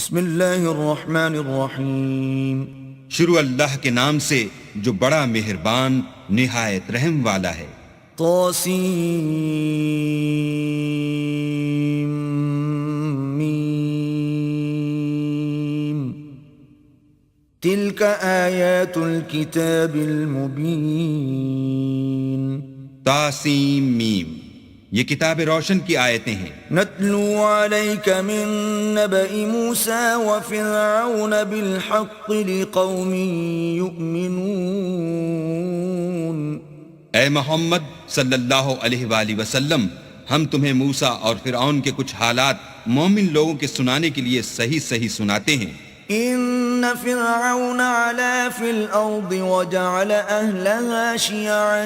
بسم اللہ الرحمن الرحیم شروع اللہ کے نام سے جو بڑا مہربان نہایت رحم والا ہے۔ طاسیم تلک آیات الکتاب المبین۔ تاسیم میم، یہ کتاب روشن کی آیتیں ہیں۔ نتلو علیک من نبأ موسیٰ وفرعون بالحق لقوم یؤمنون۔ اے محمد صلی اللہ علیہ وآلہ وسلم، ہم تمہیں موسیٰ اور فرعون کے کچھ حالات مومن لوگوں کے سنانے کے لیے صحیح صحیح سناتے ہیں۔ ان فرعون علا فی الارض وجعل اہلها شیعا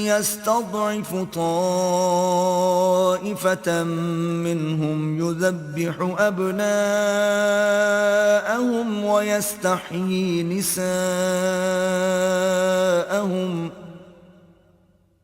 یستضعف طائفة منهم یذبح ابناءهم ویستحیی نساءهم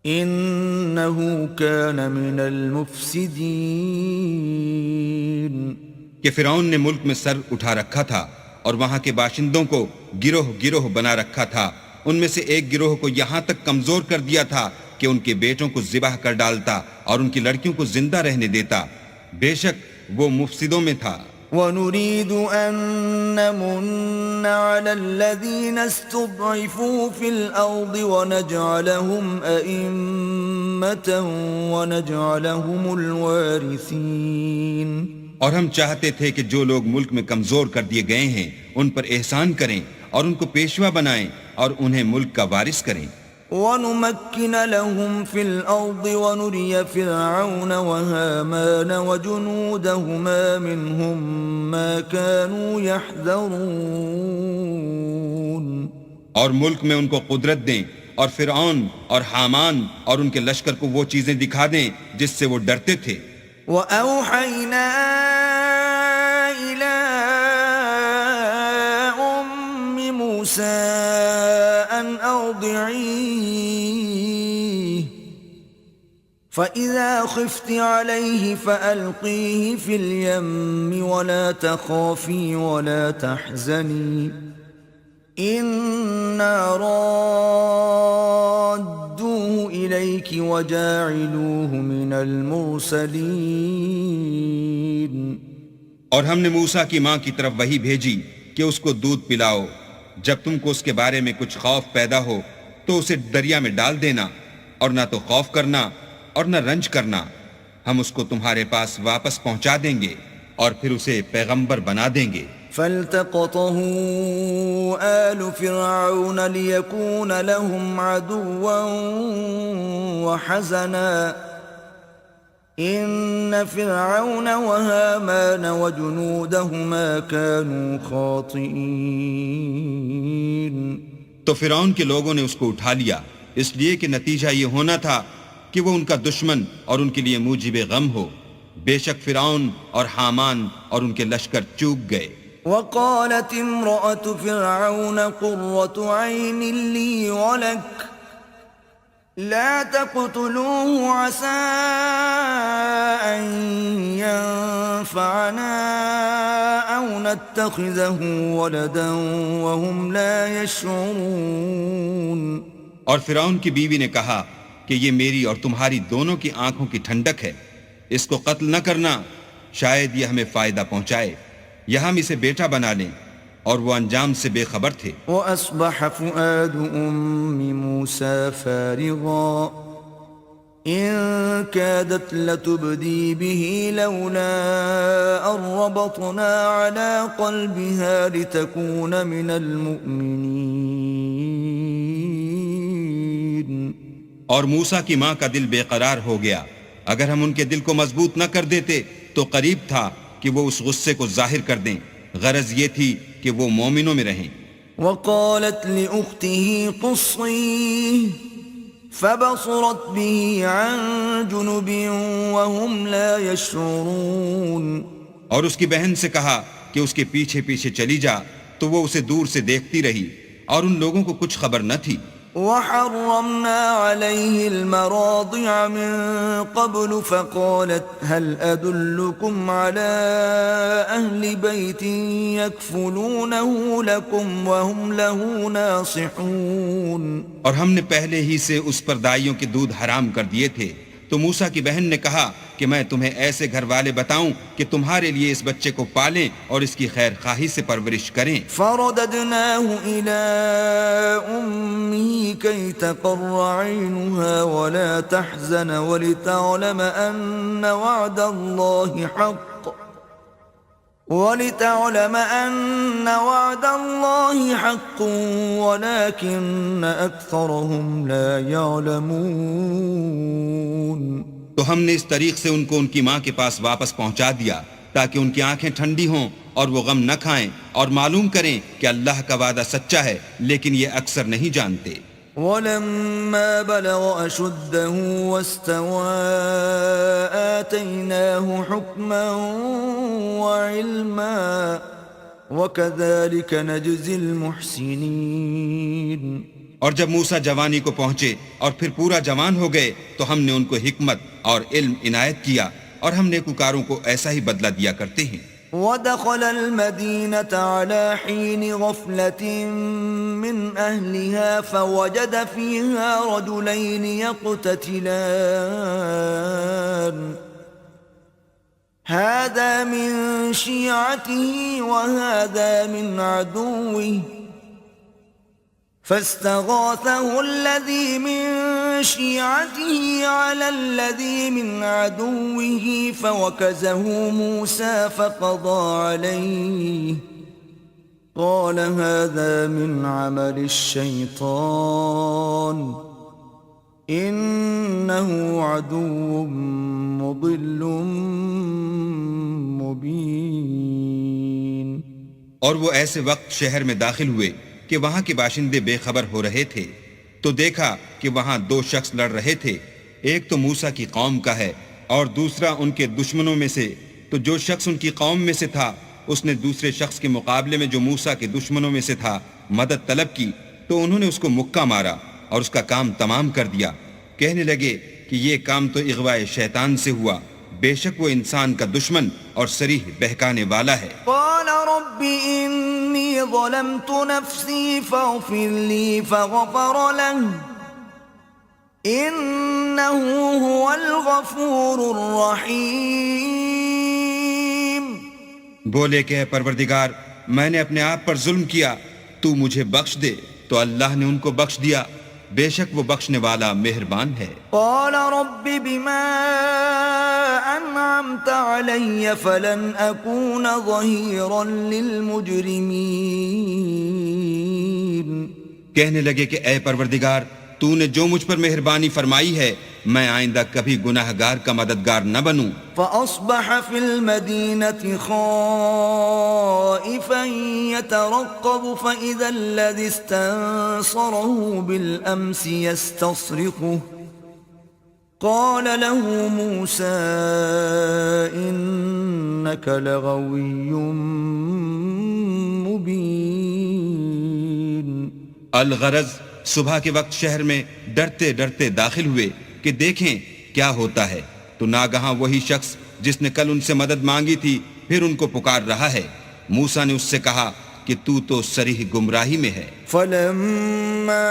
انه کان من المفسدین۔ کہ فرعون نے ملک میں سر اٹھا رکھا تھا اور وہاں کے باشندوں کو گروہ گروہ بنا رکھا تھا۔ ان میں سے ایک گروہ کو یہاں تک کمزور کر دیا تھا کہ ان کے بیٹوں کو ذبح کر ڈالتا اور ان کی لڑکیوں کو زندہ رہنے دیتا۔ بے شک وہ مفسدوں میں تھا۔ وَنُرِيدُ أَن نَّمُنَّ عَلَى الَّذِينَ اسْتُضْعِفُوا فِي الْأَرْضِ وَنَجْعَلَهُمْ أَئِمَّةً وَنَجْعَلَهُمُ الْوَارِثِينَ۔ اور ہم چاہتے تھے کہ جو لوگ ملک میں کمزور کر دیے گئے ہیں ان پر احسان کریں اور ان کو پیشوا بنائیں اور انہیں ملک کا وارث کریں۔ وَنُمَكِّنَ لَهُمْ فِي الْأَرْضِ وَنُرِيَ فِرْعَوْنَ وَهَامَانَ وَجُنُودَهُمَا مِنْهُمْ مَا كَانُوا يَحْذَرُونَ۔ اور ملک میں ان کو قدرت دیں اور فرعون اور حامان اور ان کے لشکر کو وہ چیزیں دکھا دیں جس سے وہ ڈرتے تھے۔ وَأَوْحَيْنَا إِلَىٰ أُمِّ مُوسَىٰ أَنْ أَرْضِعِيهِ فَإِذَا خِفْتِ عَلَيْهِ فَأَلْقِيهِ فِي الْيَمِّ وَلَا تَخَافِي وَلَا تَحْزَنِي إِنَّا رَادُّوهُ إِلَيْكِ وَجَاعِلُوهُ مِنَ الْمُرْسَلِينَ۔ اور ہم نے موسیٰ کی ماں کی طرف وحی بھیجی کہ اس کو دودھ پلاؤ، جب تم کو اس کے بارے میں کچھ خوف پیدا ہو تو اسے دریا میں ڈال دینا، اور نہ تو خوف کرنا اور نہ رنج کرنا، ہم اس کو تمہارے پاس واپس پہنچا دیں گے اور پھر اسے پیغمبر بنا دیں گے۔ فَالْتَقَطَهُ آلُ فِرْعَوْنَ لِيَكُونَ لَهُمْ عَدُوًّا وَحَزَنًا إِنَّ فِرْعَوْنَ وَهَامَانَ وَجُنُودَهُمَا كَانُوا خَاطِئِينَ۔ تو فرعون کے لوگوں نے اس کو اٹھا لیا، اس لیے کہ نتیجہ یہ ہونا تھا کہ وہ ان کا دشمن اور ان کے لیے موجب غم ہو۔ بے شک فرعون اور حامان اور ان کے لشکر چوک گئے۔ وقالت امرأة فرعون قرة عين لي ولك لا تقتلوه عسى أن ينفعنا أو نتخذه ولدا وهم لا يشعرون۔ اور فرعون کی بیوی نے کہا کہ یہ میری اور تمہاری دونوں کی آنکھوں کی ٹھنڈک ہے، اس کو قتل نہ کرنا، شاید یہ ہمیں فائدہ پہنچائے یا ہم اسے بیٹا بنا لیں، اور وہ انجام سے بے خبر تھے۔ وَأَصْبَحَ فُؤَادُ أُمِّ مُوسَىٰ فَارِغًا إِن كَادَتْ لَتُبْدِي بِهِ لَوْلَا أَن رَّبَطْنَا عَلَىٰ قَلْبِهَا لِتَكُونَ مِنَ الْمُؤْمِنِينَ۔ اور موسیٰ کی ماں کا دل بے قرار ہو گیا، اگر ہم ان کے دل کو مضبوط نہ کر دیتے تو قریب تھا کہ وہ اس غصے کو ظاہر کر دیں، غرض یہ تھی کہ وہ مومنوں میں رہیں۔ وقالت لأخته قصيه فبصرت به عن جنب وهم لا يشعرون۔ اور اس کی بہن سے کہا کہ اس کے پیچھے پیچھے چلی جا، تو وہ اسے دور سے دیکھتی رہی اور ان لوگوں کو کچھ خبر نہ تھی۔ وحرمنا عليه المراضع من قبل فقالت هل أدلكم على أهل بيت يكفلونه لكم وهم له ناصحون. اور ہم نے پہلے ہی سے اس پر دائیوں کے دودھ حرام کر دیے تھے. تو موسیٰ کی بہن نے کہا کہ میں تمہیں ایسے گھر والے بتاؤں کہ تمہارے لیے اس بچے کو پالیں اور اس کی خیر خواہی سے پرورش کریں. فرددناه إلى أمه كي تقر عينها ولا تحزن ولتعلم أن وعد الله حق ولكن أكثرهم لا يعلمون. تو ہم نے اس طریق سے ان کو ان کی ماں کے پاس واپس پہنچا دیا تاکہ ان کی آنکھیں ٹھنڈی ہوں اور وہ غم نہ کھائیں اور معلوم کریں کہ اللہ کا وعدہ سچا ہے، لیکن یہ اکثر نہیں جانتے. وَلَمَّا بَلَغَ أَشُدَّهُ وَاسْتَوَى آتَيْنَاهُ حُكْمًا وَعِلْمًا وَكَذَلِكَ نَجْزِي الْمُحْسِنِينَ. اور جب موسیٰ جوانی کو پہنچے اور پھر پورا جوان ہو گئے تو ہم نے ان کو حکمت اور علم عنایت کیا اور ہم نیکوکاروں کو ایسا ہی بدلہ دیا کرتے ہیں. وَدَخَلَ الْمَدِينَةَ عَلَى حِينِ غَفْلَةٍ مِّنْ أَهْلِهَا فَوَجَدَ فِيهَا رَجُلَيْنِ يَقْتَتِلَانِ هَذَا مِنْ شِيعَتِهِ وَهَذَا مِنْ عَدُوِّهِ فاستغاثه الذي من شيعته على الذي من عدوه فوكزه موسى فقضى عليه قال هذا من عمل الشيطان إنه عدو مضل مبين. اور وہ ایسے وقت شہر میں داخل ہوئے کہ وہاں کے باشندے بے خبر ہو رہے تھے تو دیکھا کہ وہاں دو شخص لڑ رہے تھے، ایک تو موسیٰ کی قوم کا ہے اور دوسرا ان کے دشمنوں میں سے. تو جو شخص ان کی قوم میں سے تھا اس نے دوسرے شخص کے مقابلے میں جو موسیٰ کے دشمنوں میں سے تھا مدد طلب کی تو انہوں نے اس کو مکہ مارا اور اس کا کام تمام کر دیا. کہنے لگے کہ یہ کام تو اغواء شیطان سے ہوا، بے شک وہ انسان کا دشمن اور صریح بہکانے والا ہے. قال رب انی ظلمت نفسی فاغفر لی فغفر له انه هو الغفور الرحیم. بولے کہ اے پروردگار میں نے اپنے آپ پر ظلم کیا، تو مجھے بخش دے. تو اللہ نے ان کو بخش دیا، بے شک وہ بخشنے والا مہربان ہے. قال رب بما انعمت علی فلن اکون ظہیرا للمجرمین. کہنے لگے کہ اے پروردگار تو نے جو مجھ پر مہربانی فرمائی ہے میں آئندہ کبھی گناہگار کا مددگار نہ بنوں. فأصبح في المدينة خائفا يترقب فإذا الذي استنصره بالأمس يستصرخه قال له موسى إنك لغوي مبين. الغرض صبح کے وقت شہر میں ڈرتے ڈرتے داخل ہوئے کہ دیکھیں کیا ہوتا ہے تو ناگہاں وہی شخص جس نے کل ان سے مدد مانگی تھی پھر ان کو پکار رہا ہے. موسیٰ نے اس سے کہا کہ تو صریح گمراہی میں ہے. فلما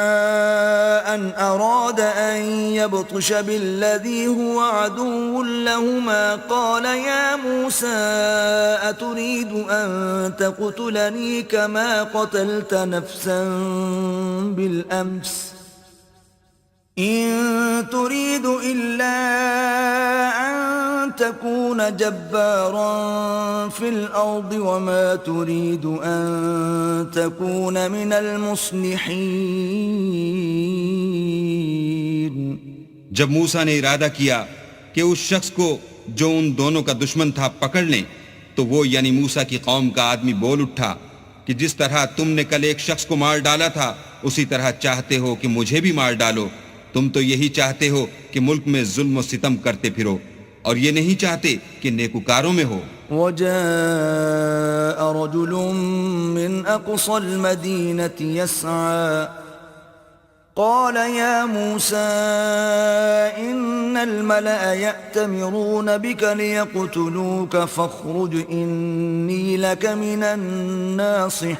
ان اراد ان يبطش بالذي هو عدو لهما قال يا موسى اتريد ان تقتلني كما قتلت نفسا بالامس إن تريد إلا أن تكون جبارا في الأرض وما تريد أن تكون من المصلحين. جب موسیٰ نے ارادہ کیا کہ اس شخص کو جو ان دونوں کا دشمن تھا پکڑ لیں تو وہ یعنی موسیٰ کی قوم کا آدمی بول اٹھا کہ جس طرح تم نے کل ایک شخص کو مار ڈالا تھا اسی طرح چاہتے ہو کہ مجھے بھی مار ڈالو. تم تو یہی چاہتے ہو کہ ملک میں ظلم و ستم کرتے پھرو اور یہ نہیں چاہتے کہ نیکوکاروں میں ہو. وجاء رجل من أقصى المدينة يسعى قال يا موسى إن الملأ يأتمرون بك ليقتلوك فاخرج إني لك من الناصحين.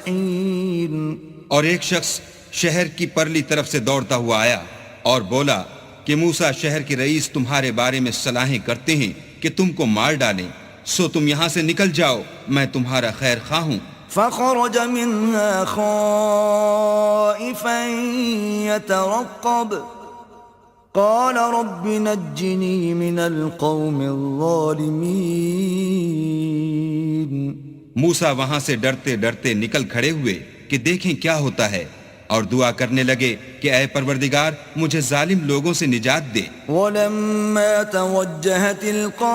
اور ایک شخص شہر کی پرلی طرف سے دوڑتا ہوا آیا اور بولا کہ موسیٰ شہر کے رئیس تمہارے بارے میں صلاحیں کرتے ہیں کہ تم کو مار ڈالیں، سو تم یہاں سے نکل جاؤ، میں تمہارا خیر خواہ ہوں. فخرج منها خائفا يترقب قال رب نجني من القوم الظالمين. موسیٰ وہاں سے ڈرتے ڈرتے نکل کھڑے ہوئے کہ دیکھیں کیا ہوتا ہے، اور دعا کرنے لگے کہ اے پروردگار مجھے ظالم لوگوں سے نجات دے. ولما توجه تلقاء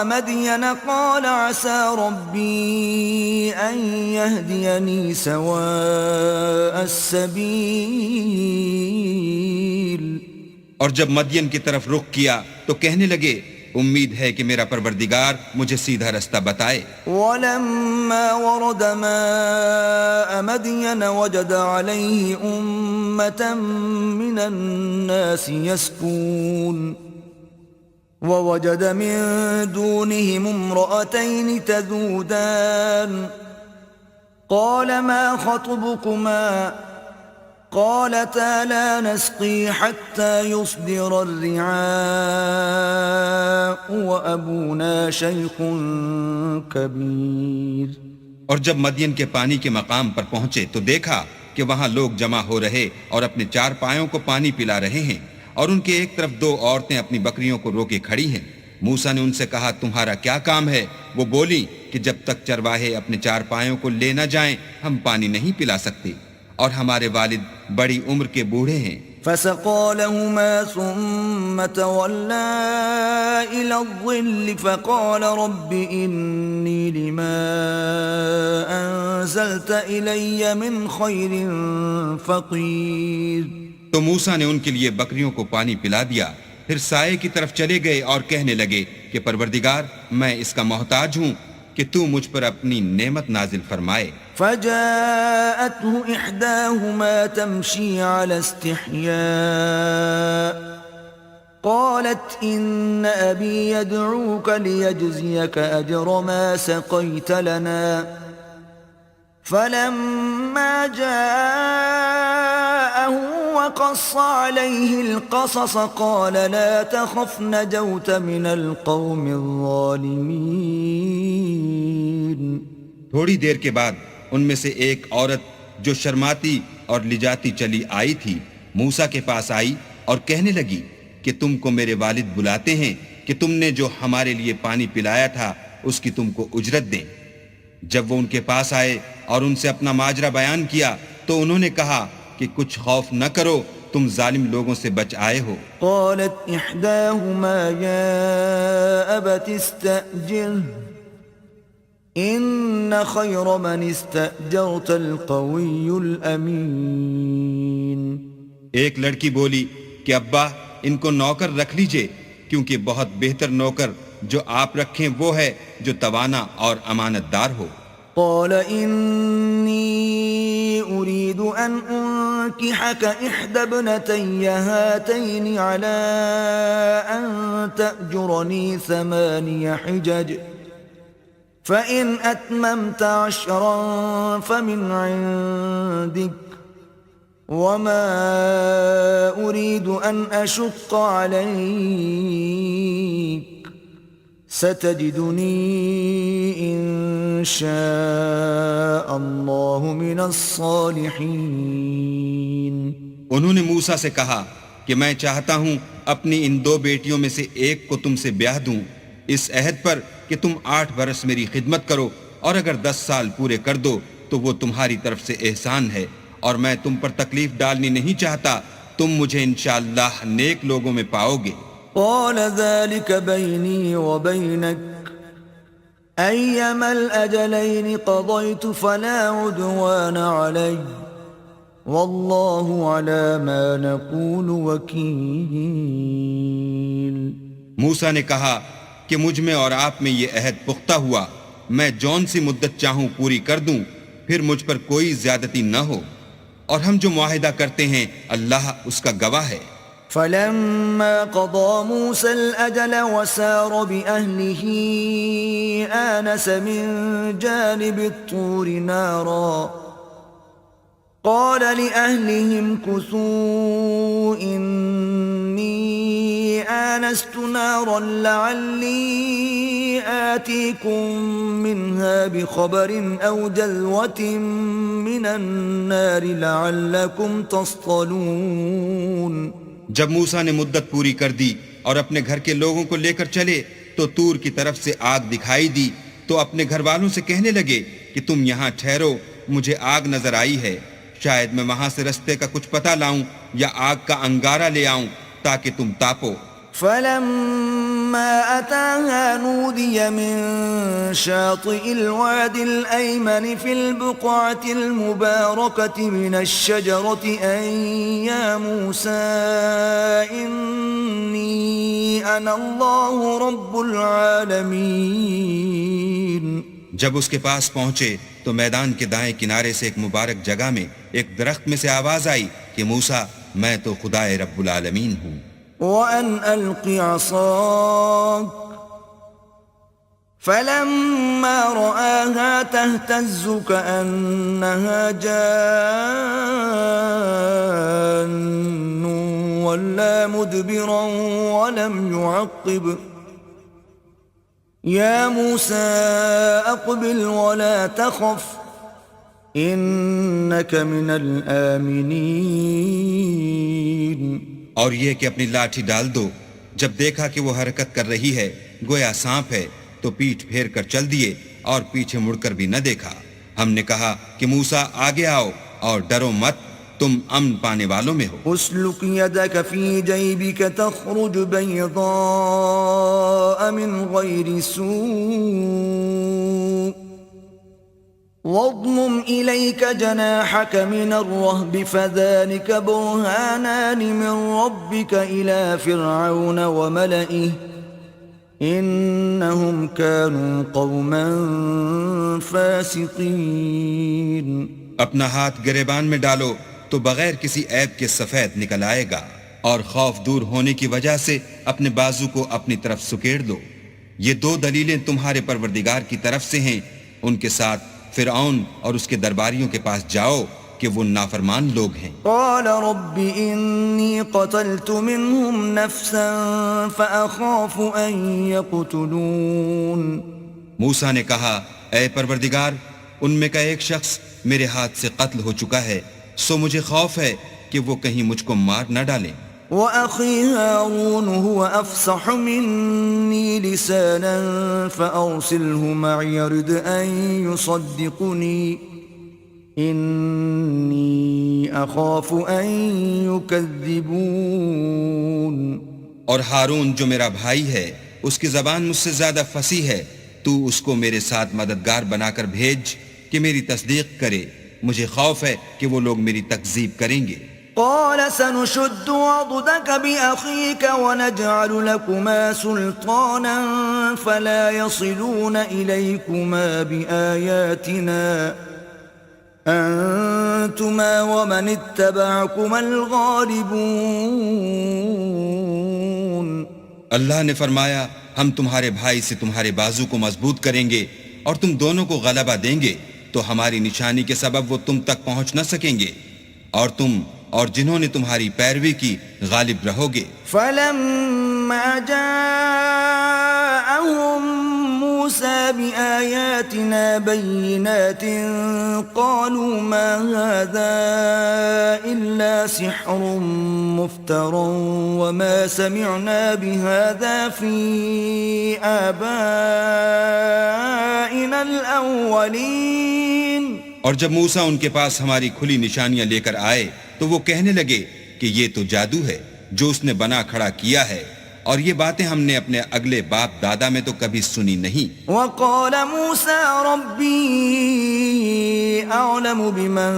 مدين قال عسى ربي أن يهديني سواء السبيل. اور جب مدین کی طرف رخ کیا تو کہنے لگے امید ہے کہ میرا پروردگار مجھے سیدھا رستہ بتائے. ولما ورد ماء مدين وجد عليه أمة من الناس يسقون ووجد من دونهم امرأتين تذودان قال ما خطبكما قالتا لا نسقي حتى يصدر الرعاء وأبونا شيخ كبير. اور جب مدین کے پانی کے مقام پر پہنچے تو دیکھا کہ وہاں لوگ جمع ہو رہے اور اپنے چار پایوں کو پانی پلا رہے ہیں، اور ان کے ایک طرف دو عورتیں اپنی بکریوں کو روکے کھڑی ہیں. موسیٰ نے ان سے کہا تمہارا کیا کام ہے؟ وہ بولی کہ جب تک چرواہے اپنے چار پایوں کو لے نہ جائیں ہم پانی نہیں پلا سکتے، اور ہمارے والد بڑی عمر کے بوڑھے ہیں. فسقى لهما ثم تولى إلى الظل فقال رب إني لما أنزلت إلي من خير فقير. تو موسیٰ نے ان کے لیے بکریوں کو پانی پلا دیا، پھر سائے کی طرف چلے گئے اور کہنے لگے کہ پروردگار میں اس کا محتاج ہوں کہ تو مجھ پر اپنی نعمت نازل فرمائے. فجاءته إحداهما تمشي على استحياء قالت إن أبي يدعوك ليجزيك أجر ما سقيت لنا. فلما جاءه وقص عليه القصص قال لا تخف نجوت من القوم الظالمين. تھوڑی دیر کے بعد ان میں سے ایک عورت جو شرماتی اور لجاتی چلی آئی تھی موسیٰ کے پاس آئی اور کہنے لگی کہ تم کو میرے والد بلاتے ہیں کہ تم نے جو ہمارے لیے پانی پلایا تھا اس کی تم کو اجرت دیں. جب وہ ان کے پاس آئے اور ان سے اپنا ماجرا بیان کیا تو انہوں نے کہا کہ کچھ خوف نہ کرو، تم ظالم لوگوں سے بچ آئے ہو. قالت احداهما يا ابت استأجره ان خير من استأجرت القوي الامين. ایک لڑکی بولی کہ ابا ان کو نوکر رکھ لیجئے، کیونکہ بہت بہتر نوکر جو آپ رکھیں وہ ہے جو توانا اور امانت دار ہو. قال إني أريد أن أنكحك إحدى ابنتي هاتين على أن تأجرني 8 حجج فإن أتممت 10 فمن عندك وما أريد أن أشق عليك ستجدني إن شاء الله من الصالحين. انہوں نے موسیٰ سے کہا کہ میں چاہتا ہوں اپنی ان 2 بیٹیوں میں سے ایک کو تم سے بیاہ دوں اس عہد پر کہ تم 8 برس میری خدمت کرو، اور اگر 10 سال پورے کر دو تو وہ تمہاری طرف سے احسان ہے، اور میں تم پر تکلیف ڈالنی نہیں چاہتا، تم مجھے انشاءاللہ نیک لوگوں میں پاؤ گے. قال ذلك بيني وبينك أيما الأجلين قضيت فلا عدوان علي والله على ما نقول وكيل. موسیٰ نے کہا کہ مجھ میں اور آپ میں یہ عہد پختہ ہوا، میں جون سی مدت چاہوں پوری کر دوں، پھر مجھ پر کوئی زیادتی نہ ہو، اور ہم جو معاہدہ کرتے ہیں اللہ اس کا گواہ ہے۔ فلما قضى موسى الأجل وسار بأهله آنس من جانب الطور نارا قال لأهلهم كثوا إني آنست نارا لعلي آتيكم منها بخبر أو جذوة من النار لعلكم تصطلون۔ جب موسیٰ نے مدت پوری کر دی اور اپنے گھر کے لوگوں کو لے کر چلے تو طور کی طرف سے آگ دکھائی دی، تو اپنے گھر والوں سے کہنے لگے کہ تم یہاں ٹھہرو، مجھے آگ نظر آئی ہے، شاید میں وہاں سے رستے کا کچھ پتہ لاؤں یا آگ کا انگارہ لے آؤں تاکہ تم تاپو۔ فلما أتاها نودي من شاطئ الواد الأيمن في البقعة المباركة من الشجرة أن يا موسى إني أنا الله رب العالمين۔ جب اس کے پاس پہنچے تو میدان کے دائیں کنارے سے ایک مبارک جگہ میں ایک درخت میں سے آواز آئی کہ موسیٰ میں تو خدائے رب العالمین ہوں۔ وَأَنْ أَلْقِ عَصَاكَ فَلَمَّا رَآهَا تَهْتَزُّ كَأَنَّهَا جَانٌّ وَلَّى مُدْبِرًا وَلَمْ يُعَقِّبْ يَا مُوسَى أَقْبِلْ وَلَا تَخَفْ إِنَّكَ مِنَ الْآمِنِينَ۔ اور یہ کہ اپنی لاٹھی ڈال دو۔ جب دیکھا کہ وہ حرکت کر رہی ہے گویا سانپ ہے تو پیٹھ پھیر کر چل دیے اور پیچھے مڑ کر بھی نہ دیکھا۔ ہم نے کہا کہ موسیٰ آگے آؤ اور ڈرو مت، تم امن پانے والوں میں ہو۔ اسلک یدک فی جیبک تخرج بیضاء من غیر سوء واضمم إليك جناحك من الرهب فذلك برهانان من ربك إلى فرعون وملئه إنهم كانوا قوما فاسقين۔ اپنا ہاتھ گریبان میں ڈالو تو بغیر کسی عیب کے سفید نکل آئے گا، اور خوف دور ہونے کی وجہ سے اپنے بازو کو اپنی طرف سکیڑ دو۔ یہ دو دلیلیں تمہارے پروردگار کی طرف سے ہیں، ان کے ساتھ فرعون اور اس کے درباریوں کے پاس جاؤ کہ وہ نافرمان لوگ ہیں۔ قال رب انی قتلت منهم نفسا فاخاف ان يقتلون۔ موسیٰ نے کہا اے پروردگار، ان میں کا ایک شخص میرے ہاتھ سے قتل ہو چکا ہے، سو مجھے خوف ہے کہ وہ کہیں مجھ کو مار نہ ڈالیں۔ وَأَخِي هَارُونُ هُوَ أَفْصَحُ مِنِّي لِسَانًا فَأَرْسِلْهُ مَعِيَ رِدْ أَن يُصَدِّقُنِي إِنِّي أَخَافُ أَن يُكَذِّبُونَ۔ اور ہارون جو میرا بھائی ہے اس کی زبان مجھ سے زیادہ فصیح ہے، تو اس کو میرے ساتھ مددگار بنا کر بھیج کہ میری تصدیق کرے، مجھے خوف ہے کہ وہ لوگ میری تکذیب کریں گے۔ قال سنشد عضدك بأخيك ونجعل لكما سلطانا فلا يصلون إليكما بآياتنا أنتما ومن اتبعكما الغالبون۔ اللہ نے فرمایا ہم تمہارے بھائی سے تمہارے بازو کو مضبوط کریں گے اور تم دونوں کو غلبہ دیں گے، تو ہماری نشانی کے سبب وہ تم تک پہنچ نہ سکیں گے، اور تم اور جنہوں نے تمہاری پیروی کی غالب رہو گے۔ فلما جاءهم موسى بآياتنا بينات قالوا ما هذا إلا سحر مفترى وما سمعنا بهذا في آبائنا الأولين۔ اور جب موسیٰ ان کے پاس ہماری کھلی نشانیاں لے کر آئے تو وہ کہنے لگے کہ یہ تو جادو ہے جو اس نے بنا کھڑا کیا ہے، اور یہ باتیں ہم نے اپنے اگلے باپ دادا میں تو کبھی سنی نہیں۔ وقال موسى ربي أعلم بمن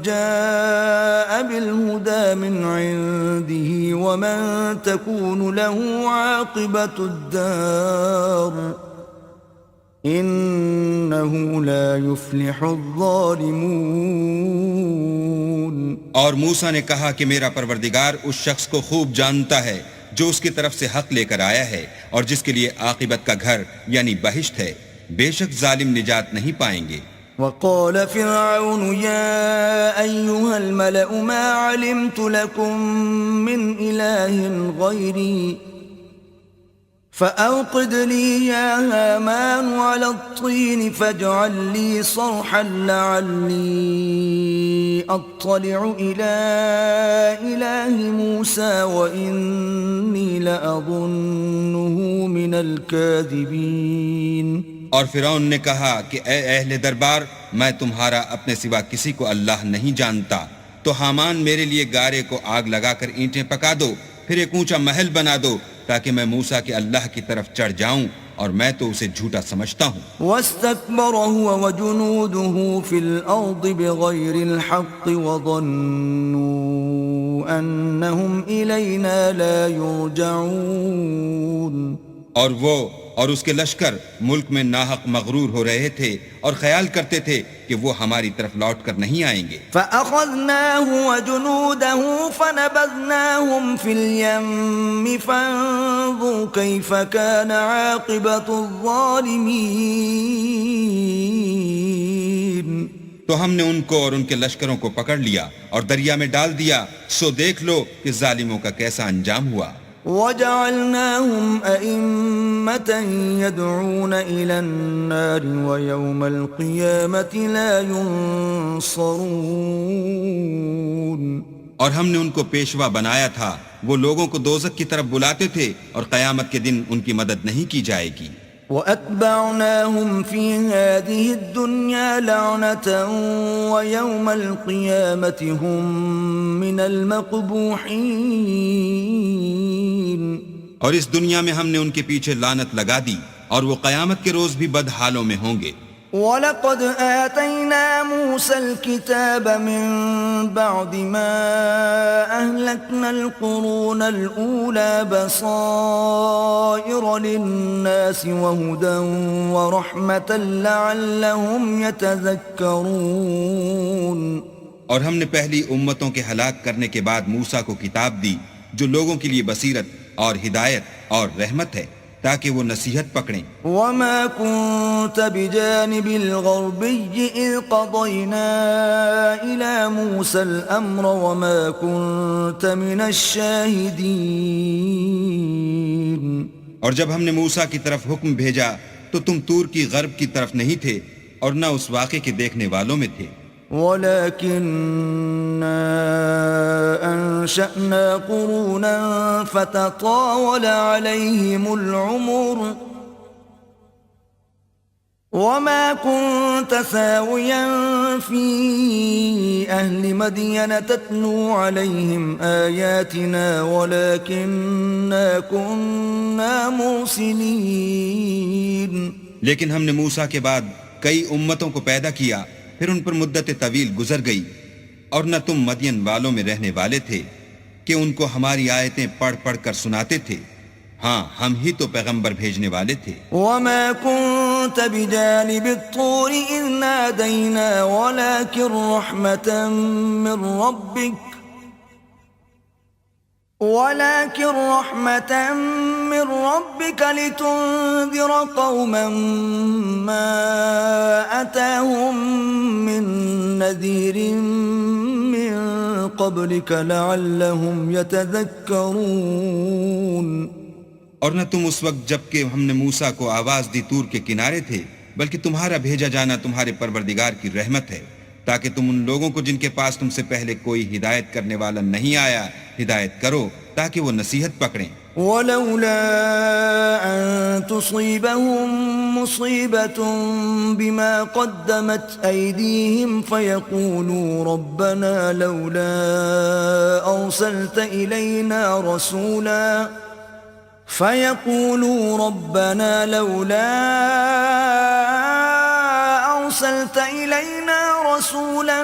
جاء بالهدى من عنده ومن تكون له عاقبة الدار إنه لا يفلح الظالمون. اور موسیٰ نے کہا کہ میرا پروردگار اس شخص کو خوب جانتا ہے جو اس کی طرف سے حق لے کر آیا ہے اور جس کے لیے عاقبت کا گھر یعنی بہشت ہے. بے شک ظالم نجات نہیں پائیں گے. وقال فرعون يا أيها الملأ ما علمت لكم من إله غيري فأوقد لي يا هامان على الطين فاجعل لي صرحا لعلي أطلع إلى إله موسى وإني لأظنه من الكاذبين. اور فرعون نے کہا کہ اے اہل دربار، میں تمہارا اپنے سوا کسی کو اللہ نہیں جانتا، تو حامان میرے لیے گارے کو آگ لگا کر اینٹیں پکا دو، پھر ایک اونچا محل بنا دو تاکہ میں موسیٰ کے اللہ کی طرف چڑھ جاؤں، اور میں تو اسے جھوٹا سمجھتا ہوں. واستكبر هو وجنوده في الأرض بغير الحق وظنوا أنهم إلينا لا يرجعون. اور وہ اور اس کے لشکر ملک میں ناحق مغرور ہو رہے تھے اور خیال کرتے تھے کہ وہ ہماری طرف لوٹ کر نہیں آئیں گے. فَأَخَذْنَاهُ وَجُنُودَهُ فَنَبَذْنَاهُمْ فِي الْيَمِّ فَانظُرْ كَيْفَ كَانَ عَاقِبَةُ الظَّالِمِينَ. تو ہم نے ان کو اور ان کے لشکروں کو پکڑ لیا اور دریا میں ڈال دیا، سو دیکھ لو کہ ظالموں کا کیسا انجام ہوا. وَجَعَلْنَاهُمْ أَئِمَّةً يَدْعُونَ إِلَى النَّارِ وَيَوْمَ الْقِيَامَةِ لَا يُنصَرُونَ. اور ہم نے ان کو پیشوا بنایا تھا، وہ لوگوں کو دوزخ کی طرف بلاتے تھے اور قیامت کے دن ان کی مدد نہیں کی جائے گی. وَأَتْبَعْنَاهُمْ فِي هَذِهِ الدُّنْيَا لَعْنَةً وَيَوْمَ الْقِيَامَةِ هُمْ مِنَ الْمَقْبُوحِينَ. اور اس دنیا میں ہم نے ان کے پیچھے لعنت لگا دی اور وہ قیامت کے روز بھی بد حالوں میں ہوں گے. وَلَقَدْ آتَيْنَا مُوسَى الْكِتَابَ مِنْ بَعْدِ مَا أَهْلَكْنَا الْقُرُونَ الْأُولَى بَصَائِرَ لِلنَّاسِ وَهُدًى وَرَحْمَةً لَعَلَّهُمْ يَتَذَكَّرُونَ. اور ہم نے پہلی امتوں کے ہلاک کرنے کے بعد موسیٰ کو کتاب دی جو لوگوں کے لیے بصیرت اور ہدایت اور رحمت ہے تاکہ وہ نصیحت پکڑیں. وَمَا كُنْتَ بِجَانِبِ الْغَرْبِيِّ إِذْ قَضَيْنَا إِلَى مُوسَى الْأَمْرَ وَمَا كُنْتَ مِنَ الشَّاهِدِينَ. اور جب ہم نے موسیٰ کی طرف حکم بھیجا تو تم تور کی غرب کی طرف نہیں تھے اور نہ اس واقعے کے دیکھنے والوں میں تھے. وَلَكِنَّا أَنشَأْنَا قُرُونًا فَتَطَاوَلَ عَلَيْهِمُ الْعُمُرُ وَمَا كُنْتَ ثَاوِيًا فِي أَهْلِ مَدْيَنَ تَتْلُو عَلَيْهِمْ آيَاتِنَا وَلَكِنَّا كُنَّا مُرْسِلِينَ. لیکن ہم نے موسیٰ کے بعد کئی امتوں کو پیدا کیا، پھر ان پر مدت طویل گزر گئی، اور نہ تم مدین والوں میں رہنے والے تھے کہ ان کو ہماری آیتیں پڑھ پڑھ کر سناتے تھے. ہاں ہم ہی تو پیغمبر بھیجنے والے تھے. وَمَا كُنْتَ بِجَانِبِ الطُّورِ إِذْ نَادَيْنَا وَلَكِنْ رَحْمَةً مِّن رَّبِّكَ لِتُنذِرَ قَوْمًا مَّا أَتَاهُم مِّن نَّذِيرٍ مِّن قَبْلِكَ لَعَلَّهُمْ يَتَذَكَّرُونَ. اور نہ تم اس وقت جب کہ ہم نے موسیٰ کو آواز دی طور کے کنارے تھے، بلکہ تمہارا بھیجا جانا تمہارے پروردگار کی رحمت ہے تاکہ تم ان لوگوں کو جن کے پاس تم سے پہلے کوئی ہدایت کرنے والا نہیں آیا ہدایت کرو تاکہ وہ نصیحت پکڑیں. وَلَوْلَا أَن تُصِيبَهُم مُّصِيبَةٌ بِمَا قَدَّمَتْ أَيْدِيهِمْ فَيَقُولُوا رَبَّنَا لَوْلَا أَرْسَلْتَ إِلَيْنَا رَسُولًا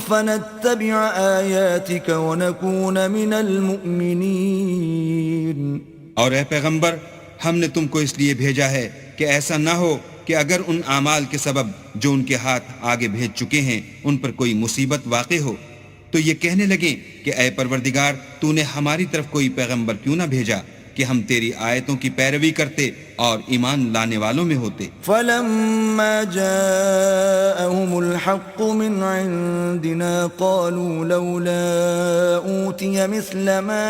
فَنَتَّبِعَ آيَاتِكَ وَنَكُونَ مِنَ الْمُؤْمِنِينَ. اور اے پیغمبر، ہم نے تم کو اس لیے بھیجا ہے کہ ایسا نہ ہو کہ کہ اگر ان اعمال کے سبب جو ان کے ہاتھ آگے بھیج چکے ہیں ان پر کوئی مصیبت واقع ہو تو یہ کہنے لگیں کہ اے پروردگار تو نے ہماری طرف کوئی پیغمبر کیوں نہ بھیجا کہ ہم تیری آیتوں کی پیروی کرتے اور ایمان لانے والوں میں ہوتے. فلما جاءهم الحق من عندنا قالوا لولا أوتي مثل ما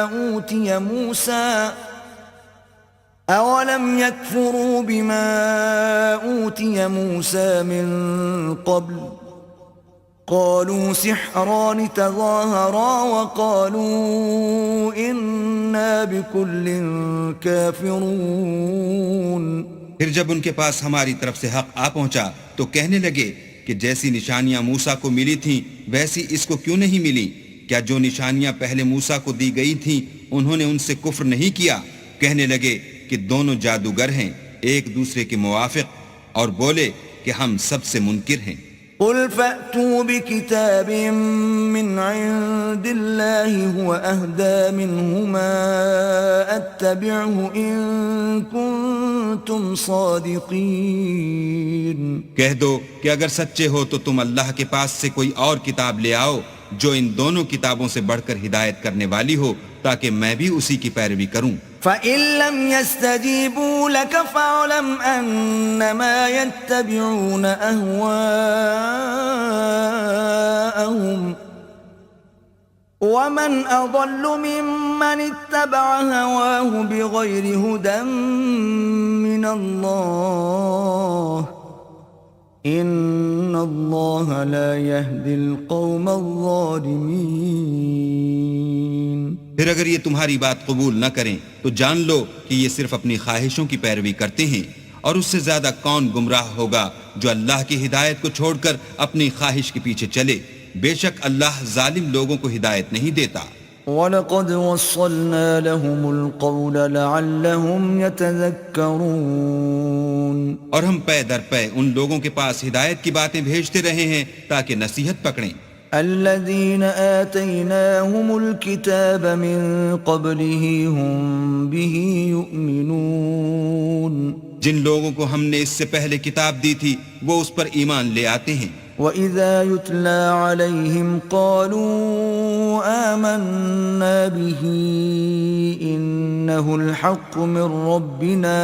أوتي موسى أولم يكفروا بما أوتي موسى من قبل قالوا سحران تظاهرا وقالوا إنا بكل كافرون. پھر جب ان کے پاس ہماری طرف سے حق آ پہنچا تو کہنے لگے کہ جیسی نشانیاں موسیٰ کو ملی تھیں ویسی اس کو کیوں نہیں ملی؟ کیا جو نشانیاں پہلے موسیٰ کو دی گئی تھیں انہوں نے ان سے کفر نہیں کیا؟ کہنے لگے کہ دونوں جادوگر ہیں ایک دوسرے کے موافق اور بولے کہ ہم سب سے منکر ہیں. قل فأتوا بكتاب من عند الله هو أهدى منهما أتبعه إن كنتم صادقين. کہہ دو کہ اگر سچے ہو تو تم اللہ کے پاس سے کوئی اور کتاب لے آؤ جو ان دونوں کتابوں سے بڑھ کر ہدایت کرنے والی ہو تاکہ میں بھی اسی کی پیروی کروں. فَإِن لَّمْ يَسْتَجِيبُوا لَكَ فَاعْلَمْ أَنَّمَا يَتَّبِعُونَ أَهْوَاءَهُمْ وَمَنْ أَضَلُّ مِمَّنِ اتَّبَعَ هَوَاهُ بِغَيْرِ هُدًى مِّنَ اللَّهِ إِنَّ اللَّهَ لَا يَهْدِي الْقَوْمَ الظَّالِمِينَ. پھر اگر یہ تمہاری بات قبول نہ کریں تو جان لو کہ یہ صرف اپنی خواہشوں کی پیروی کرتے ہیں اور اس سے زیادہ کون گمراہ ہوگا جو اللہ کی ہدایت کو چھوڑ کر اپنی خواہش کے پیچھے چلے. بے شک اللہ ظالم لوگوں کو ہدایت نہیں دیتا. وَلَقَدْ وَصَّلْنَا لَهُمُ الْقَوْلَ لَعَلَّهُمْ يَتَذَكَّرُونَ. اور ہم پے در پے ان لوگوں کے پاس ہدایت کی باتیں بھیجتے رہے ہیں تاکہ نصیحت پکڑیں. الذين آتيناهم الكتاب من قبله هم به يؤمنون. جن لوگوں کو ہم نے اس سے پہلے کتاب دی تھی وہ اس پر ایمان لے آتے ہیں. وَإِذَا يُتْلَى عَلَيْهِمْ قَالُوا آمَنَّا بِهِ إِنَّهُ الْحَقُّ مِنْ رَبِّنَا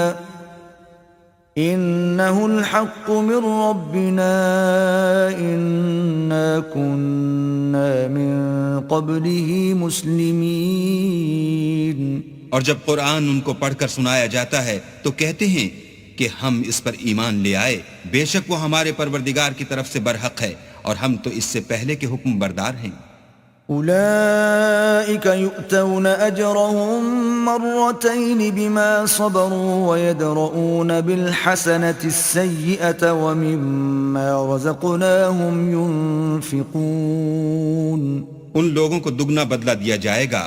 إِنَّا كُنَّا مِنْ قَبْلِهِ مُسْلِمِينَ. اور جب قرآن ان کو پڑھ کر سنایا جاتا ہے تو کہتے ہیں کہ ہم اس پر ایمان لے آئے بے شک وہ ہمارے پروردگار کی طرف سے برحق ہے اور ہم تو اس سے پہلے کے حکم بردار ہیں. أولئك يؤتون أجرهم مرتين بما صبروا ويدرؤون بالحسنة السيئة ومما رزقناهم ينفقون. ان لوگوں کو دگنا بدلہ دیا جائے گا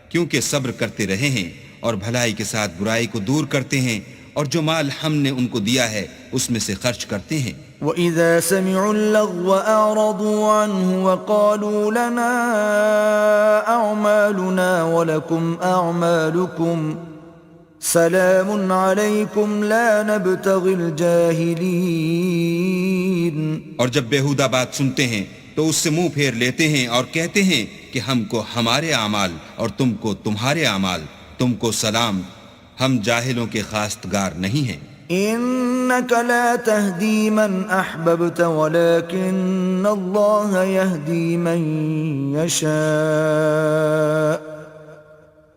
کیونکہ صبر کرتے رہے ہیں اور بھلائی کے ساتھ برائی کو دور کرتے ہیں اور جو مال ہم نے ان کو دیا ہے اس میں سے خرچ کرتے ہیں. وَإِذَا سَمِعُوا اللَّغْوَ أَعْرَضُوا عَنْهُ وَقَالُوا لَنَا أَعْمَالُنَا وَلَكُمْ أَعْمَالُكُمْ سَلَامٌ عَلَيْكُمْ لَا نَبْتَغِي الْجَاهِلِينَ. اور جب بیہودہ بات سنتے ہیں تو اس سے منہ پھیر لیتے ہیں اور کہتے ہیں کہ ہم کو ہمارے اعمال اور تم کو تمہارے اعمال، تم کو سلام، ہم جاہلوں کے خواستگار نہیں ہیں. إنك لا تهدي من أحببت ولكن الله يهدي من يشاء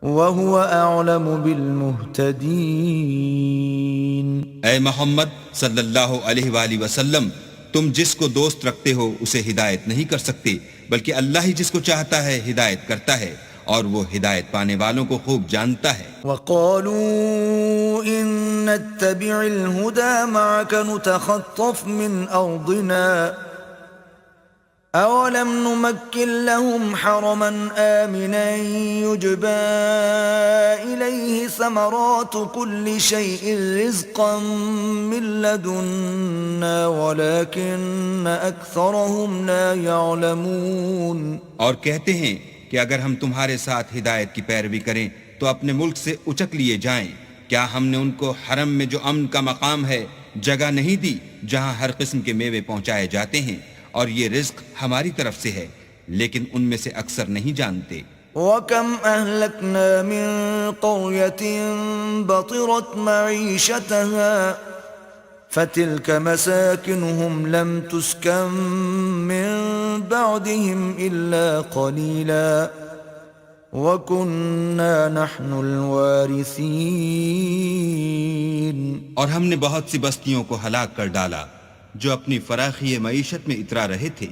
وهو أعلم بالمهتدين. اے محمد صلی اللہ علیہ وآلہ وسلم، تم جس کو دوست رکھتے ہو اسے ہدایت نہیں کر سکتے بلکہ اللہ ہی جس کو چاہتا ہے ہدایت کرتا ہے اور وہ ہدایت پانے والوں کو خوب جانتا ہے. وقالوا إن نتبع الهدى معك نتخطف من أرضنا أولم نمكن لهم حرما آمنا يجبى إليه ثمرات كل شيء رزقا من لدنا ولكن أكثرهم لا يعلمون. اور کہتے ہیں کہ اگر ہم تمہارے ساتھ ہدایت کی پیروی کریں تو اپنے ملک سے اچک لیے جائیں. کیا ہم نے ان کو حرم میں جو امن کا مقام ہے جگہ نہیں دی جہاں ہر قسم کے میوے پہنچائے جاتے ہیں، اور یہ رزق ہماری طرف سے ہے، لیکن ان میں سے اکثر نہیں جانتے۔ وَكَمْ أَهْلَكْنَا مِن قَرْيَةٍ بَطِرَتْ مَعِيشَتَهَا فَتِلْكَ مَسَاكِنُهُمْ لَمْ تُسْكَنْ مِن بَعْدِهِمْ إِلَّا قَلِيلًا وَكُنَّا نَحْنُ الْوَارِثِينَ۔ اور ہم نے بہت سی بستیوں کو ہلاک کر ڈالا جو اپنی فراخی معیشت میں اترا رہے تھے،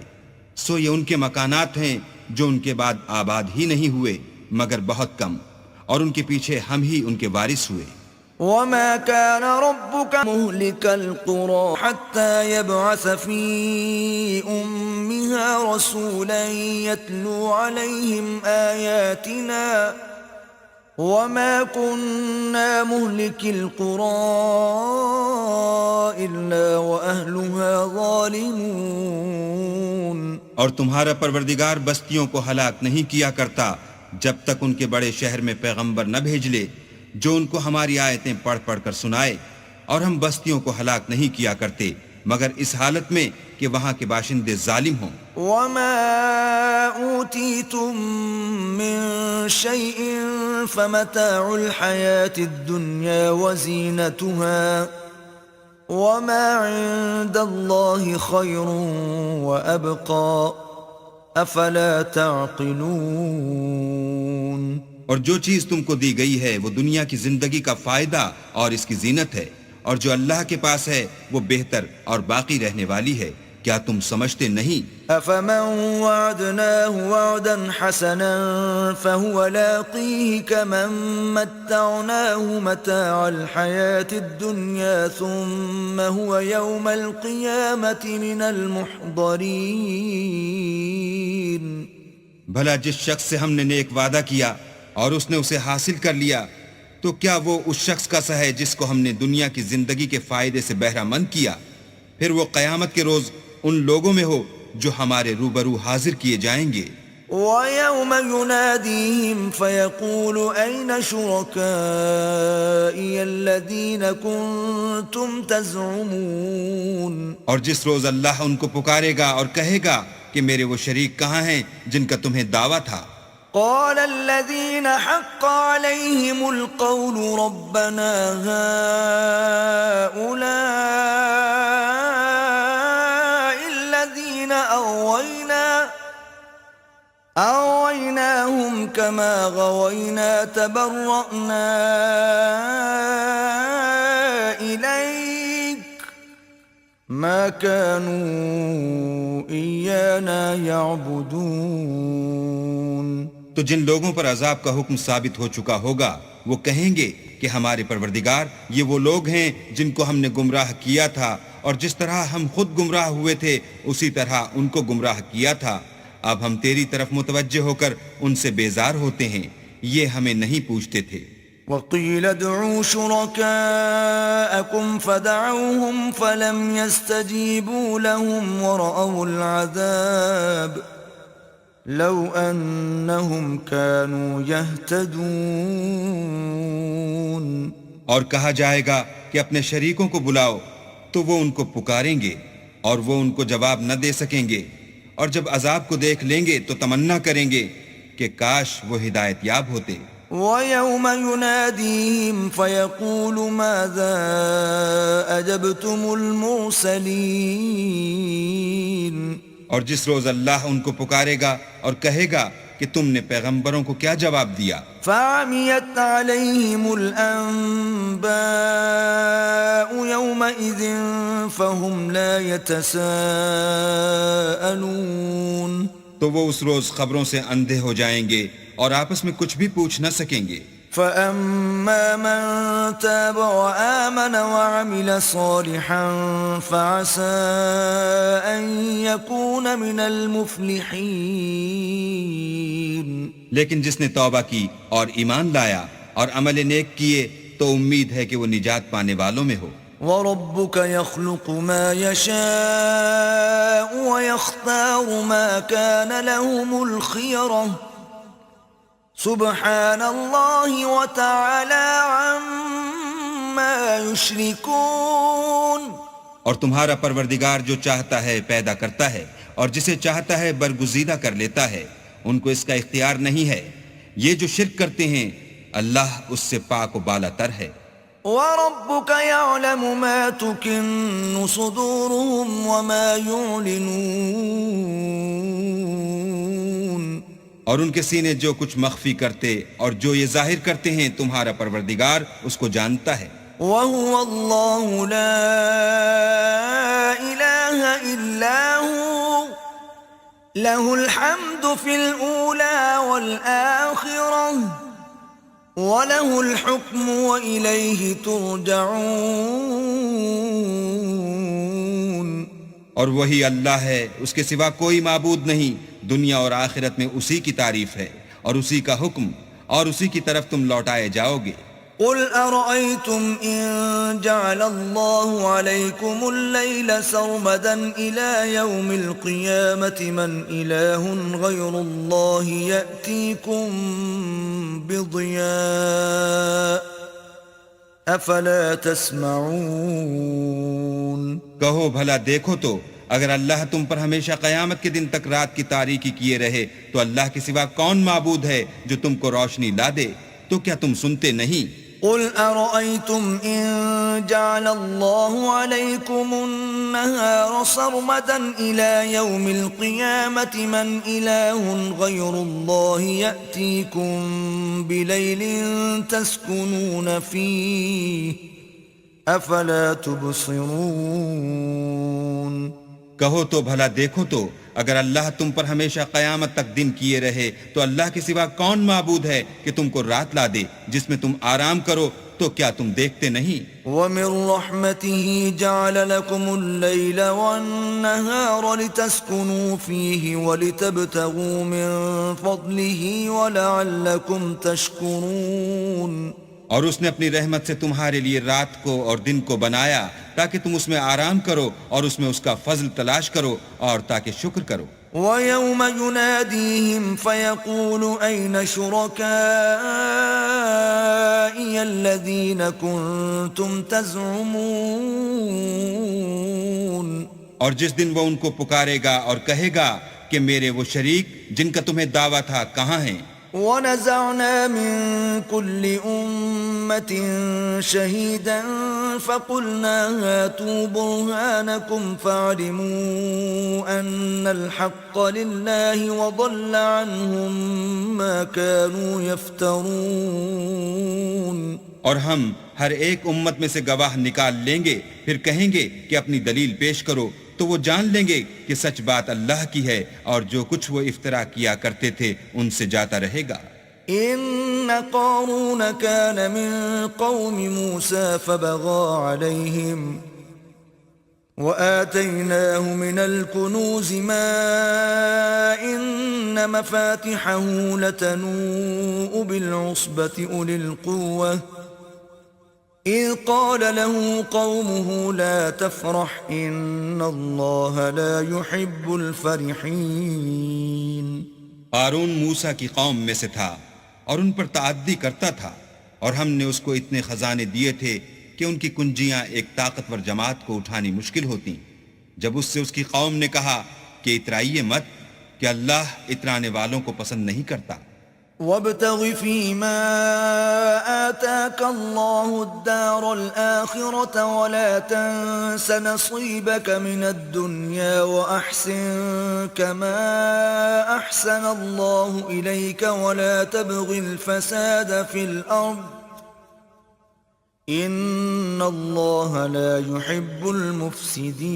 سو یہ ان کے مکانات ہیں جو ان کے بعد آباد ہی نہیں ہوئے مگر بہت کم، اور ان کے پیچھے ہم ہی ان کے وارث ہوئے۔ وَمَا كَانَ رَبُّكَ مُهْلِكَ الْقُرَى حَتَّى يَبْعَثَ فِي أُمِّهَا رَسُولًا يَتْلُو عَلَيْهِمْ آيَاتِنَا وَمَا كُنَّا مُهْلِكِ الْقُرَى إِلَّا وَأَهْلُهَا ظَالِمُونَ۔ اور تمہارا پروردگار بستیوں کو ہلاک نہیں کیا کرتا جب تک ان کے بڑے شہر میں پیغمبر نہ بھیج لے جو ان کو ہماری آیتیں پڑھ پڑھ کر سنائے، اور ہم بستیوں کو ہلاک نہیں کیا کرتے مگر اس حالت میں کہ وہاں کے باشندے ظالم ہوں۔ وَمَا أُوتِيتُم مِّن شَيْءٍ فَمَتَاعُ الْحَيَاةِ الدُّنْيَا وَزِينَتُهَا وَمَا عِندَ اللَّهِ خَيْرٌ وَأَبْقَىٰ أَفَلَا تَعْقِلُونَ۔ اور جو چیز تم کو دی گئی ہے وہ دنیا کی زندگی کا فائدہ اور اس کی زینت ہے، اور جو اللہ کے پاس ہے وہ بہتر اور باقی رہنے والی ہے، کیا تم سمجھتے نہیں؟ أَفَمَن وَعَدْنَاهُ وَعْدًا حَسَنًا فَهُوَ لَاقِيهِ كَمَن مَّتَّعْنَاهُ مَتَاعَ الْحَيَاةِ الدُّنْيَا ثُمَّ هُوَ يَوْمَ الْقِيَامَةِ مِنَ الْمُحْضَرِينَ۔ بھلا جس شخص سے ہم نے نیک وعدہ کیا اور اس نے اسے حاصل کر لیا، تو کیا وہ اس شخص کا سا ہے جس کو ہم نے دنیا کی زندگی کے فائدے سے بہرہ مند کیا؟ پھر وہ قیامت کے روز ان لوگوں میں ہو جو ہمارے روبرو حاضر کیے جائیں گے۔ وَيَوْمَ يُنَادِيهِمْ فَيَقُولُ أَيْنَ شُرَكَائِيَ الَّذِينَ كُنتُمْ تَزْعُمُونَ۔ اور جس روز اللہ ان کو پکارے گا اور کہے گا کہ میرے وہ شریک کہاں ہیں جن کا تمہیں دعویٰ تھا؟ قال الذين حق عليهم القول ربنا هؤلاء الذين أغويناهم كما غوينا تبرأنا إليك ما كانوا إيانا يعبدون۔ تو جن لوگوں پر عذاب کا حکم ثابت ہو چکا ہوگا وہ کہیں گے کہ ہمارے پروردگار یہ وہ لوگ ہیں جن کو ہم نے گمراہ کیا تھا، اور جس طرح ہم خود گمراہ ہوئے تھے اسی طرح ان کو گمراہ کیا تھا۔ اب ہم تیری طرف متوجہ ہو کر ان سے بیزار ہوتے ہیں، یہ ہمیں نہیں پوچھتے تھے۔ وَقِيلَ ادْعُوا شُرَكَاءَكُمْ فَدَعَوْهُمْ فَلَمْ يَسْتَجِيبُوا لَهُمْ وَرَأَوُا الْعَذَابَ لَوْ أَنَّهُمْ كَانُوا يَهْتَدُونَ۔ اور کہا جائے گا کہ اپنے شریکوں کو بلاؤ تو وہ ان کو پکاریں گے اور وہ ان کو جواب نہ دے سکیں گے، اور جب عذاب کو دیکھ لیں گے تو تمنا کریں گے کہ کاش وہ ہدایت یاب ہوتے۔ وَيَوْمَ يُنَادِيهِمْ فَيَقُولُ مَاذَا أَجَبْتُمُ الْمُرْسَلِينَ۔ اور جس روز اللہ ان کو پکارے گا اور کہے گا کہ تم نے پیغمبروں کو کیا جواب دیا؟ فَعَمِيَتْ عَلَيْهِمُ الْأَنبَاءُ يَوْمَئِذٍ فَهُمْ لَا يَتَسَاءَلُونَ۔ تو وہ اس روز خبروں سے اندھے ہو جائیں گے اور آپس میں کچھ بھی پوچھ نہ سکیں گے۔ فَأَمَّا مَن تَابَ وَآمَنَ وَعَمِلَ صَالِحًا فَعَسَىٰ أَن يَكُونَ مِنَ الْمُفْلِحِينَ۔ لیکن جس نے توبہ کی اور ایمان لایا اور عمل نیک کیے تو امید ہے کہ وہ نجات پانے والوں میں ہو۔ وَرَبُّكَ يَخْلُقُ مَا يَشَاءُ وَيَخْتَارُ مَا كَانَ لَهُمُ الْخِيَرَةُ سُبْحَانَ اللَّهِ وَتَعَالَى عَمَّا يُشْرِكُونَ۔ اور تمہارا پروردگار جو چاہتا ہے پیدا کرتا ہے اور جسے چاہتا ہے برگزیدہ کر لیتا ہے، ان کو اس کا اختیار نہیں ہے۔ یہ جو شرک کرتے ہیں اللہ اس سے پاک و بالا تر ہے۔ وَرَبُّكَ يَعْلَمُ مَا تُكِنُّ صُدُورُهُمْ وَمَا يُعْلِنُونَ، اور ان کے سینے جو کچھ مخفی کرتے اور جو یہ ظاہر کرتے ہیں تمہارا پروردگار اس کو جانتا ہے۔ وَهُوَ اللَّهُ لَا إِلَٰهَ إِلَّا هُوَ لَهُ الْحَمْدُ فِي الْأُولَى وَالْآخِرَةِ وَلَهُ الْحُكْمُ وَإِلَيْهِ تُرْجَعُونَ۔ اور وہی اللہ ہے، اس کے سوا کوئی معبود نہیں، دنیا اور آخرت میں اسی کی تعریف ہے اور اسی کا حکم، اور اسی کی طرف تم لوٹائے جاؤ گے۔ قُلْ أَرَأَيْتُمْ إِن جَعَلَ اللَّهُ عَلَيْكُمُ اللَّيْلَ سَرْمَدًا إِلَى يَوْمِ الْقِيَامَةِ مَنْ إِلَٰهٌ غَيْرُ اللَّهِ يَأْتِيكُمْ بِضِيَاءٍ أَفَلَا تَسْمَعُونَ۔ کہو بھلا دیکھو تو اگر اللہ تم پر ہمیشہ قیامت کے دن تک رات کی تاریکی کیے رہے تو اللہ کے سوا کون معبود ہے جو تم کو روشنی لا دے؟ تو کیا تم سنتے نہیں؟ قُلْ أَرَأَيْتُمْ إِن جَعَلَ اللَّهُ عَلَيْكُمُ النَّهَارَ سَرْمَدًا إِلَى يَوْمِ الْقِيَامَةِ مَنْ إِلَٰهٌ غَيْرُ اللَّهِ يَأْتِيكُمْ بِلَيْلٍ تَسْكُنُونَ فِيهِ أَفَلَا تُبْصِرُونَ۔ کہو تو بھلا دیکھو تو اگر اللہ تم پر ہمیشہ قیامت تک دن کیے رہے تو اللہ کے سوا کون معبود ہے کہ تم کو رات لا دے جس میں تم آرام کرو؟ تو کیا تم دیکھتے نہیں؟ وَمِن رَّحْمَتِهِ جَعَلَ لَكُمُ اللَّيْلَ وَالنَّهَارَ لِتَسْكُنُوا فِيهِ وَلِتَبْتَغُوا مِن فَضْلِهِ وَلَعَلَّكُمْ تَشْكُرُونَ۔ اور اس نے اپنی رحمت سے تمہارے لیے رات کو اور دن کو بنایا تاکہ تم اس میں آرام کرو اور اس میں اس کا فضل تلاش کرو اور تاکہ شکر کرو۔ وَيَوْمَ يُنَادِيهِمْ فَيَقُولُ أَيْنَ شُرَكَائِيَ الَّذِينَ كُنتُمْ تَزْعُمُونَ۔ اور جس دن وہ ان کو پکارے گا اور کہے گا کہ میرے وہ شریک جن کا تمہیں دعویٰ تھا کہاں ہیں؟ وَنَزَعْنَا مِن كُلِّ أُمَّةٍ شَهِيدًا فَقُلْنَا هَاتُوا بُرْهَانَكُمْ فَعَلِمُوا أَنَّ الْحَقَّ لِلَّهِ وَضَلَّ عَنْهُمْ مَا كَانُوا يَفْتَرُونَ۔ اور ہم ہر ایک امت میں سے گواہ نکال لیں گے، پھر کہیں گے کہ اپنی دلیل پیش کرو، تو وہ جان لیں گے کہ سچ بات اللہ کی ہے اور جو کچھ وہ افترا کیا کرتے تھے ان سے جاتا رہے گا۔ إِنَّ قَارُونَ كَانَ مِن قَوْمِ مُوسَىٰ فَبَغَىٰ عَلَيْهِمْ وَآتَيْنَاهُ مِنَ الْكُنُوزِ مَا إِنَّ مَفَاتِحَهُ لَتَنُوءُ بِالْعُصْبَةِ أُولِي الْقُوَّةِ إِذْ قَالَ لَهُ قَوْمُهُ لَا تَفْرَحْ إِنَّ اللَّهَ لَا يُحِبُّ الْفَرِحِينَ۔ قارون موسیٰ کی قوم میں سے تھا اور ان پر تعدی کرتا تھا، اور ہم نے اس کو اتنے خزانے دیے تھے کہ ان کی کنجیاں ایک طاقتور جماعت کو اٹھانی مشکل ہوتی۔ جب اس سے اس کی قوم نے کہا کہ اترائیے مت کہ اللہ اترانے والوں کو پسند نہیں کرتا۔ وَابْتَغِ فِي مَا آتَاكَ اللَّهُ الدَّارَ الْآخِرَةَ وَلَا تَنسَ نَصِيبَكَ مِنَ الدُّنْيَا وَأَحْسِن كَمَا أَحْسَنَ اللَّهُ إِلَيْكَ وَلَا تَبْغِ الْفَسَادَ فِي الْأَرْضِ إِنَّ اللَّهَ لَا يُحِبُّ الْمُفْسِدِينَ۔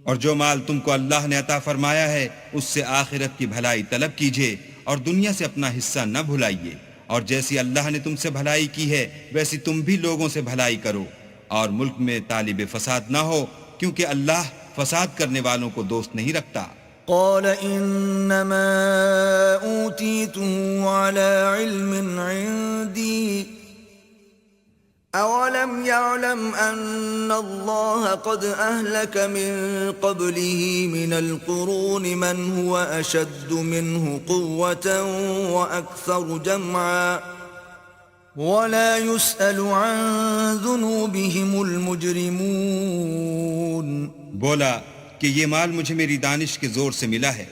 اور جو مال تم کو اللہ نے عطا فرمایا ہے اس سے آخرت کی بھلائی طلب کیجیے اور دنیا سے اپنا حصہ نہ بھلائیے، اور جیسی اللہ نے تم سے بھلائی کی ہے ویسی تم بھی لوگوں سے بھلائی کرو، اور ملک میں طالب فساد نہ ہو کیونکہ اللہ فساد کرنے والوں کو دوست نہیں رکھتا۔ قال انما اوتیته على علم عندي اولم يعلم ان الله قد اهلك من قبله من القرون من هو اشد منه قوة واكثر جمعا ولا يسأل عن ذنوبهم المجرمون. بولا کہ یہ مال مجھے میری دانش کے زور سے ملا ہے.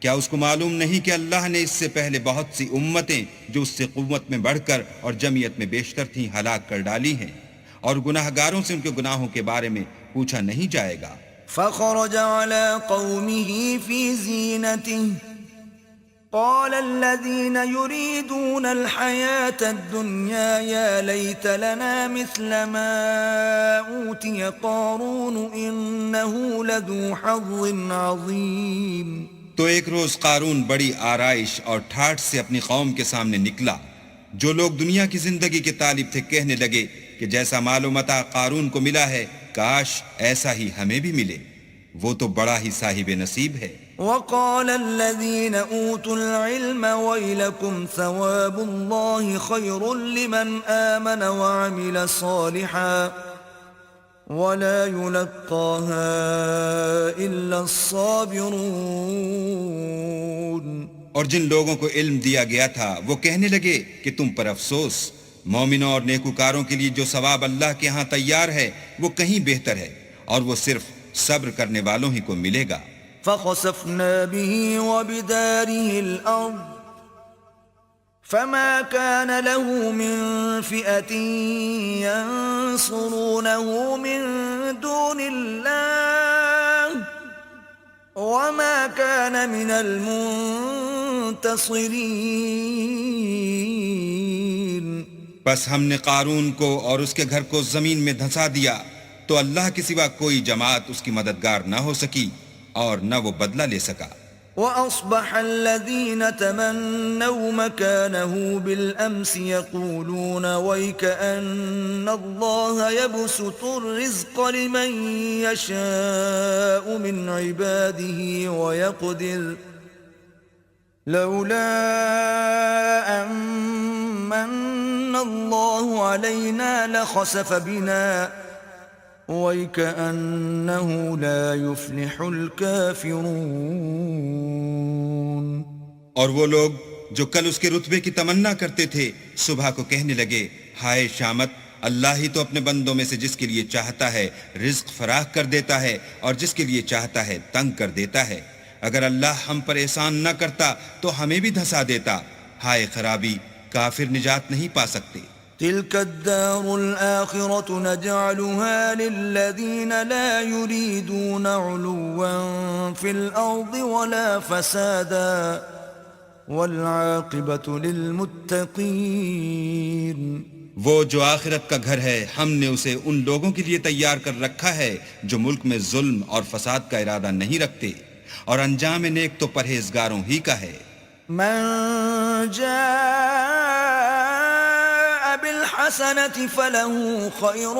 کیا اس کو معلوم نہیں کہ اللہ نے اس سے پہلے بہت سی امتیں جو اس سے قوت میں بڑھ کر اور جمعیت میں بیشتر تھیں ہلاک کر ڈالی ہیں، اور گناہ گاروں سے ان کے گناہوں کے بارے میں پوچھا نہیں جائے گا. فخرج على قومه في زينته قال الذين يريدون الحياة الدنيا يا ليت لنا مثل ما أوتي قارون إنه لذو حظ عظيم. تو ایک روز قارون بڑی آرائش اور ٹھاٹھ سے اپنی قوم کے سامنے نکلا. جو لوگ دنیا کی زندگی کے طالب تھے کہنے لگے کہ جیسا مال و متاع قارون کو ملا ہے کاش ایسا ہی ہمیں بھی ملے، وہ تو بڑا ہی صاحب نصیب ہے. وقال الذين أوتوا العلم ويلكم ثواب الله خير لمن آمن وعمل صالحا ولا يلقاها إلا الصابرون. اور جن لوگوں کو علم دیا گیا تھا وہ کہنے لگے کہ تم پر افسوس، مومنوں اور نیکوکاروں کے لیے جو ثواب اللہ کے ہاں تیار ہے وہ کہیں بہتر ہے، اور وہ صرف صبر کرنے والوں ہی کو ملے گا. فخسفنا به وبداره الأرض فما كان له من فئة ينصرونه من دون الله وما كان من المنتصرين. بس ہم نے قارون کو اور اس کے گھر کو زمین میں دھنسا دیا تو اللہ کے سوا کوئی جماعت اس کی مددگار نہ ہو سکی اور نہ وہ بدلہ لے سکا. وأصبح الذين تمنوا مكانه بالأمس يقولون ويكأن الله يبسط الرزق لمن يشاء من عباده ويقدر لولا أن من الله علينا لخسف بنا وَيْكَأَنَّهُ لَا يُفْلِحُ الْكَافِرُونَ. اور وہ لوگ جو کل اس کے رتبے کی تمنا کرتے تھے صبح کو کہنے لگے ہائے شامت، اللہ ہی تو اپنے بندوں میں سے جس کے لیے چاہتا ہے رزق فراخ کر دیتا ہے اور جس کے لیے چاہتا ہے تنگ کر دیتا ہے. اگر اللہ ہم پر احسان نہ کرتا تو ہمیں بھی دھسا دیتا. ہائے خرابی، کافر نجات نہیں پا سکتے. تلك الدار الآخرة نجعلها للذين لا يريدون علوا في الأرض ولا فسادا والعاقبة للمتقين. وہ جو آخرت کا گھر ہے ہم نے اسے ان لوگوں کے لیے تیار کر رکھا ہے جو ملک میں ظلم اور فساد کا ارادہ نہیں رکھتے، اور انجام نیک تو پرہیزگاروں ہی کا ہے. من جاء بالحسنة فله خير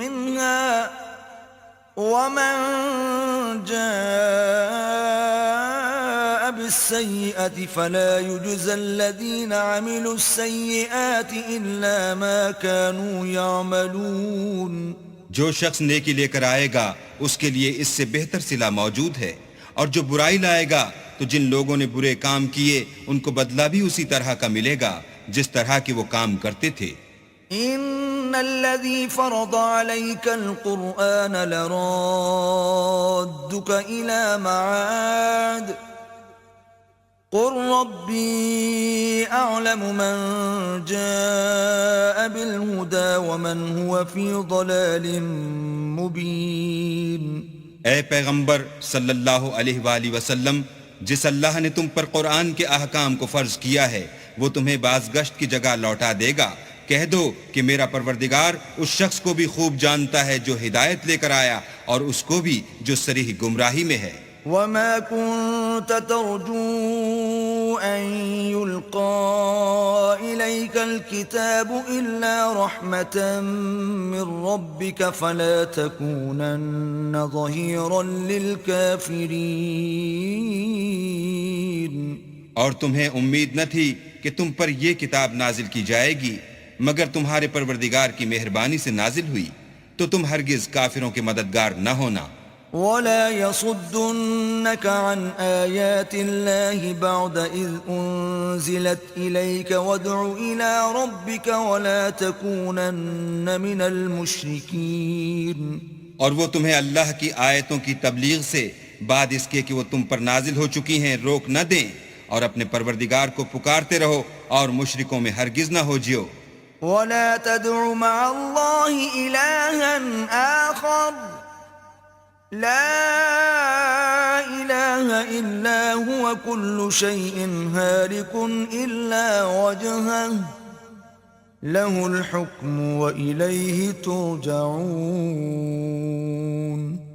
منها ومن جاء بالسيئة فلا يجزى الذين عملوا السيئات إلا ما كانوا يعملون. جو شخص نیکی لے کر آئے گا اس کے لیے اس سے بہتر صلہ موجود ہے، اور جو برائی لائے گا تو جن لوگوں نے برے کام کیے ان کو بدلہ بھی اسی طرح کا ملے گا جس طرح کے وہ کام کرتے تھے. ان الذي فرض عليك القرآن لرادك الى معاد قل ربي اعلم من جاء بالهدى ومن هو في ضلال مبين. اے پیغمبر صلی اللہ علیہ وآلہ وسلم، جس اللہ نے تم پر قرآن کے احکام کو فرض کیا ہے وہ تمہیں بازگشت کی جگہ لوٹا دے گا. کہہ دو کہ میرا پروردگار اس شخص کو بھی خوب جانتا ہے جو ہدایت لے کر آیا اور اس کو بھی جو صریح گمراہی میں ہے. وما كنت ترجو أن يلقى إليك الكتاب إلا رحمة من ربك فلا تكونن ظهيرا للكافرين. اور تمہیں امید نہ تھی کہ تم پر یہ کتاب نازل کی جائے گی مگر تمہارے پروردگار کی مہربانی سے نازل ہوئی، تو تم ہرگز کافروں کے مددگار نہ ہونا. ولا يصدنك عن آيات الله بعد إذ أنزلت إليك وادع إلى ربك ولا تكونن من المشركين. اور وہ تمہیں اللہ کی آیتوں کی تبلیغ سے بعد اس کے کہ وہ تم پر نازل ہو چکی ہیں روک نہ دیں، اور اپنے پروردگار کو پکارتے رہو اور مشرکوں میں ہرگز نہ ہو جیو. ولا تدع مع الله إلها آخر لا إله إلا هو كل شيء هالك إلا وجهه له الحكم وإليه ترجعون.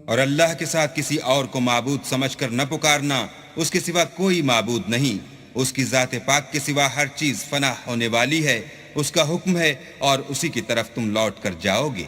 اور اللہ کے ساتھ کسی اور کو معبود سمجھ کر نہ پکارنا، اس کے سوا کوئی معبود نہیں، اس کی ذات پاک کے سوا ہر چیز فنا ہونے والی ہے، اس کا حکم ہے اور اسی کی طرف تم لوٹ کر جاؤ گے.